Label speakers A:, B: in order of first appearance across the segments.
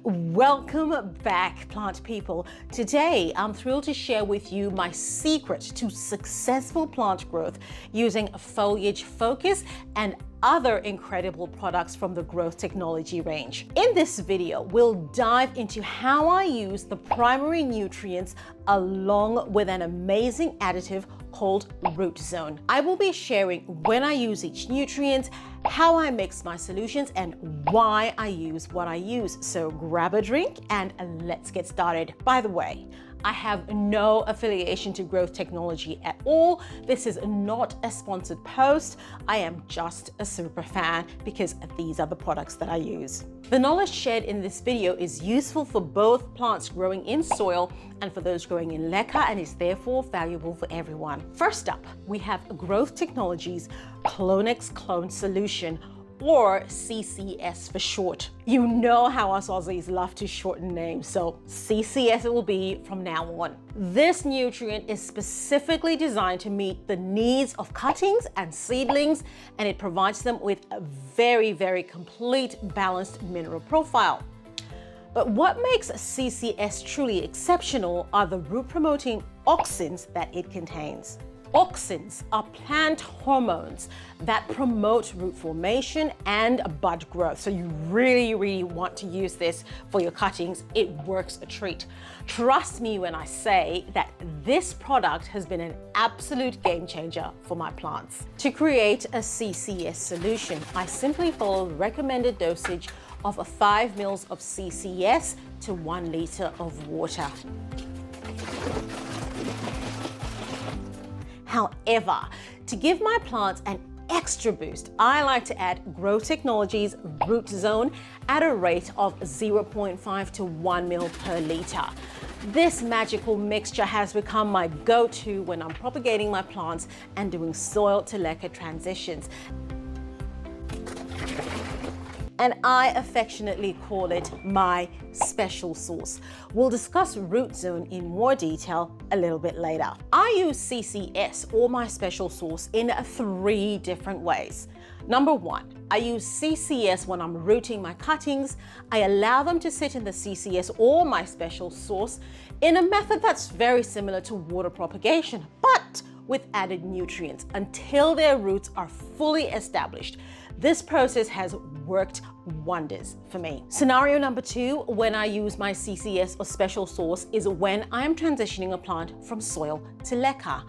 A: Welcome back, plant people. Today, I'm thrilled to share with you my secret to successful plant growth using Foliage Focus and other incredible products from the growth technology range. In this video, we'll dive into how I use the primary nutrients along with an amazing additive called Root Zone. I will be sharing when I use each nutrient, how I mix my solutions, and why I use what I use. So grab a drink and let's get started. By the way, I have no affiliation to growth technology at all. This is not a sponsored post. I am just a super fan because these are the products that I use. The knowledge shared in this video is useful for both plants growing in soil and for those growing in Leca, and is therefore valuable for everyone. First up, we have Growth Technologies Clonex Clone Solution, or CCS for short. You know how us Aussies love to shorten names, so CCS it will be from now on. This nutrient is specifically designed to meet the needs of cuttings and seedlings, and it provides them with a very, very complete balanced mineral profile. But what makes CCS truly exceptional are the root-promoting auxins that it contains. Auxins are plant hormones that promote root formation and bud growth. So you really want to use this for your cuttings. It works a treat. Trust me when I say that this product has been an absolute game changer for my plants. To create a CCS solution, I simply follow the recommended dosage of 5 ml of CCS to 1 liter of water. However, to give my plants an extra boost, I like to add Growth Technologies Root Zone at a rate of 0.5 to 1 ml per liter. This magical mixture has become my go-to when I'm propagating my plants and doing soil to Leca transitions. And I affectionately call it my special sauce. We'll discuss Root Zone in more detail a little bit later. I use CCS, or my special sauce, in 3 different ways. Number 1, I use CCS when I'm rooting my cuttings. I allow them to sit in the CCS or my special sauce in a method that's very similar to water propagation, but with added nutrients until their roots are fully established. This process has worked wonders for me. Scenario number 2, when I use my CCS or special sauce, is when I am transitioning a plant from soil to Leca.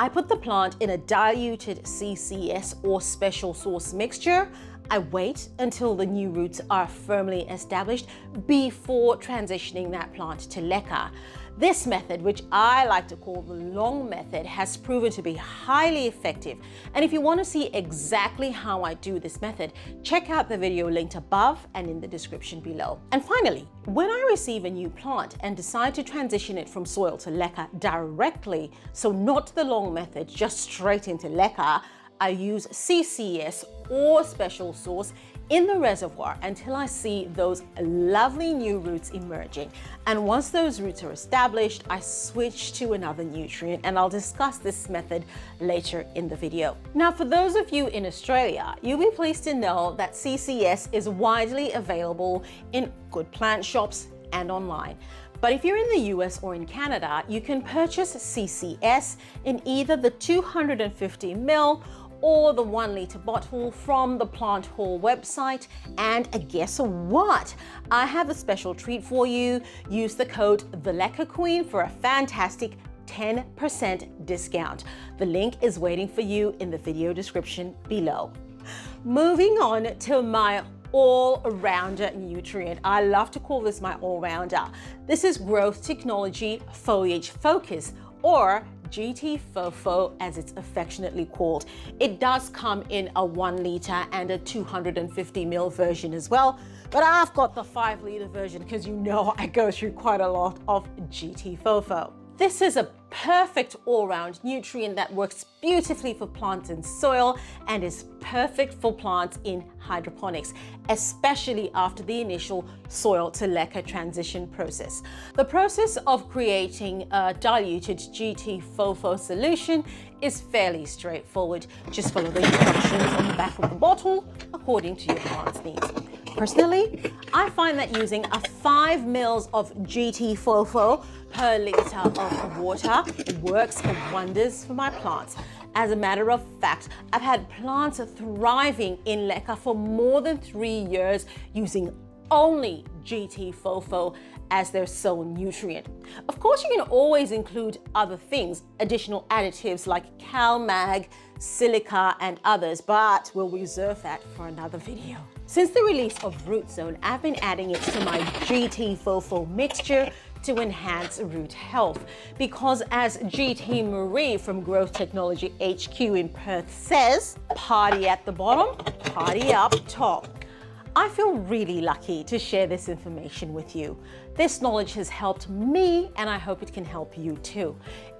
A: I put the plant in a diluted CCS or special sauce mixture. I wait until the new roots are firmly established before transitioning that plant to Leca. This method, which I like to call the long method, has proven to be highly effective. And if you want to see exactly how I do this method, check out the video linked above and in the description below. And finally, when I receive a new plant and decide to transition it from soil to Leca directly, so not the long method, just straight into Leca, I use CCS or special sauce in the reservoir until I see those lovely new roots emerging. And once those roots are established, I switch to another nutrient, and I'll discuss this method later in the video. Now, for those of you in Australia, you'll be pleased to know that CCS is widely available in good plant shops and online. But if you're in the US or in Canada, you can purchase CCS in either the 250 ml or the 1 liter bottle from the Plant Hall website. And guess what? I have a special treat for you. Use the code TheLecaQueen for a fantastic 10% discount. The link is waiting for you in the video description below. Moving on to my all-rounder nutrient. I love to call this my all-rounder. This is Growth Technology Foliage Focus, or GT FOFO as it's affectionately called. It does come in a 1 liter and a 250 ml version as well, but I've got the 5 liter version because you know I go through quite a lot of GT FOFO. This is a perfect all-round nutrient that works beautifully for plants in soil and is perfect for plants in hydroponics, especially after the initial soil to Leca transition process. The process of creating a diluted GT FOFO solution is fairly straightforward. Just follow the instructions on the back of the bottle according to your plant's needs. Personally, I find that using a 5 mils of GT FOFO per liter of water works wonders for my plants. As a matter of fact, I've had plants thriving in Leca for more than 3 years using only GT FOFO as their sole nutrient. Of course, you can always include other things, additional additives like CalMag, silica, and others, but we'll reserve that for another video. Since the release of Root Zone, I've been adding it to my GT FOFO mixture to enhance root health, because as GT Marie from Growth Technology HQ in Perth says, party at the bottom, party up top. I feel really lucky to share this information with you. This knowledge has helped me, and I hope it can help you too.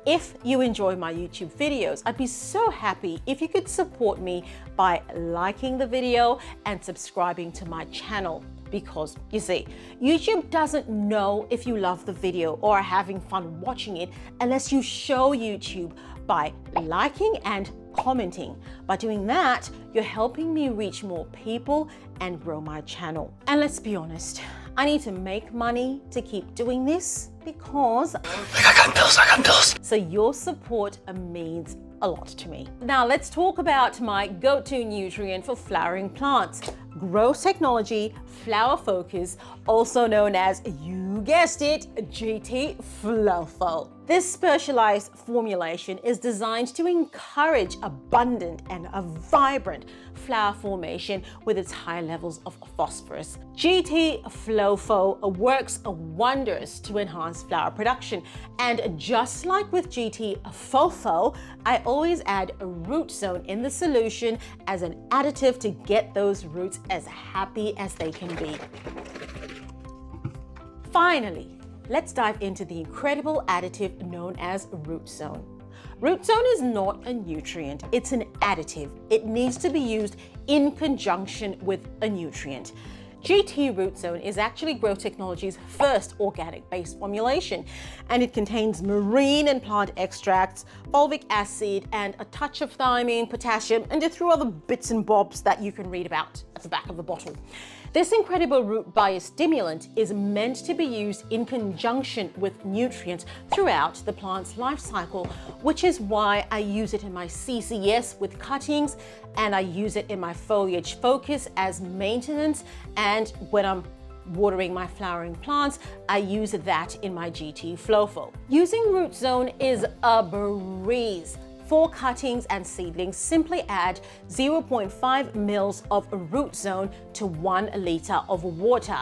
A: If you enjoy my YouTube videos, I'd be so happy if you could support me by liking the video and subscribing to my channel. Because you see, YouTube doesn't know if you love the video or are having fun watching it unless you show YouTube by liking and commenting. By doing that, you're helping me reach more people and grow my channel. And let's be honest, I need to make money to keep doing this because I got bills. So your support means a lot to me. Now let's talk about my go-to nutrient for flowering plants. Growth Technology Flower Focus, also known as, you guessed it, GT FOFO. This specialized formulation is designed to encourage abundant and a vibrant flower formation with its high levels of phosphorus. GT FOFO works wonders to enhance flower production, and just like with GT FOFO, I always add a Root Zone in the solution as an additive to get those roots as happy as they can be. Finally, let's dive into the incredible additive known as Root Zone. Root Zone is not a nutrient, it's an additive. It needs to be used in conjunction with a nutrient. GT Root Zone is actually Growth Technology's first organic-based formulation, and it contains marine and plant extracts, fulvic acid, and a touch of thiamine, potassium, and a few other bits and bobs that you can read about at the back of the bottle. This incredible root biostimulant is meant to be used in conjunction with nutrients throughout the plant's life cycle, which is why I use it in my CCS with cuttings, and I use it in my Foliage Focus as maintenance, and when I'm watering my flowering plants, I use that in my GT FOFO. Using Root Zone is a breeze. For cuttings and seedlings, simply add 0.5 mils of Root Zone to 1 liter of water.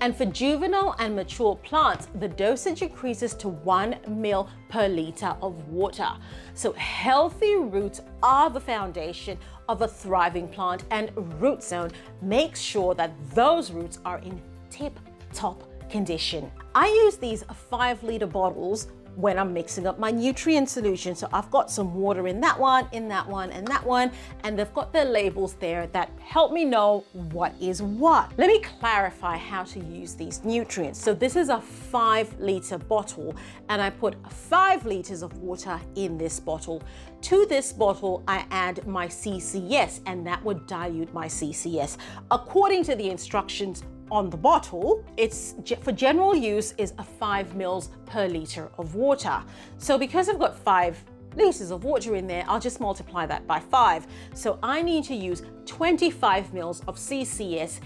A: And for juvenile and mature plants, the dosage increases to 1 mil per liter of water. So healthy roots are the foundation of a thriving plant, and Root Zone makes sure that those roots are in tip-top condition. I use these 5-liter bottles when I'm mixing up my nutrient solution. So I've got some water in that one, in that one, and that one, and they've got their labels there that help me know what is what. Let me clarify how to use these nutrients. So this is a 5-liter bottle, and I put 5 liters of water in this bottle. To this bottle, I add my CCS, and that would dilute my CCS. According to the instructions on the bottle, it's for general use is a 5 mils per liter of water. So because I've got 5 liters of water in there, I'll just multiply that by 5. So I need to use 25 mils of CCS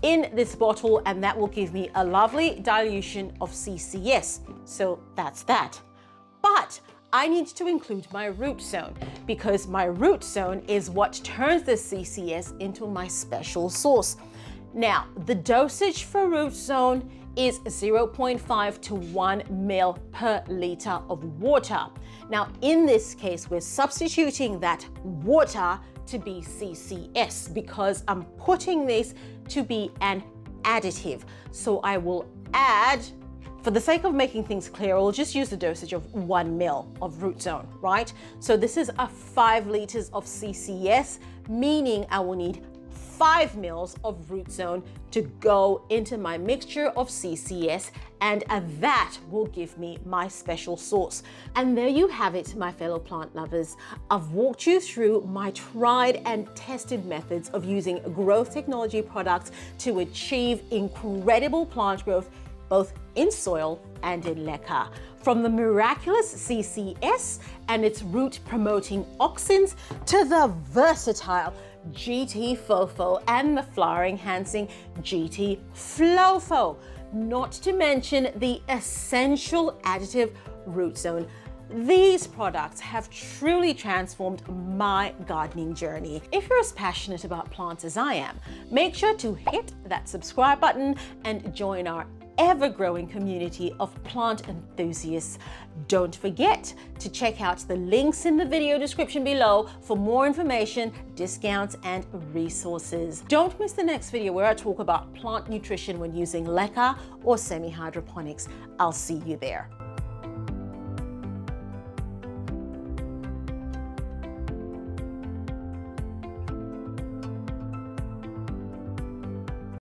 A: in this bottle, and that will give me a lovely dilution of CCS. So that's that. But I need to include my Root Zone, because my Root Zone is what turns the CCS into my special sauce. Now, the dosage for Root Zone is 0.5 to 1 mil per liter of water. Now, in this case, we're substituting that water to be CCS because I'm putting this to be an additive. So I will add, for the sake of making things clear, I'll just use the dosage of 1 mil of Root Zone, right? So this is a 5 liters of CCS, meaning I will need 5 mils of Root Zone to go into my mixture of CCS, and that will give me my special sauce. And there you have it, my fellow plant lovers. I've walked you through my tried and tested methods of using growth technology products to achieve incredible plant growth, both in soil and in Leca. From the miraculous CCS and its root promoting auxins to the versatile GT Fofo and the flower enhancing GT Flofo, not to mention the essential additive Root Zone. These products have truly transformed my gardening journey. If you're as passionate about plants as I am, make sure to hit that subscribe button and join our ever-growing community of plant enthusiasts. Don't forget to check out the links in the video description below for more information, discounts, and resources. Don't miss the next video where I talk about plant nutrition when using Leca or semi-hydroponics. I'll see you there.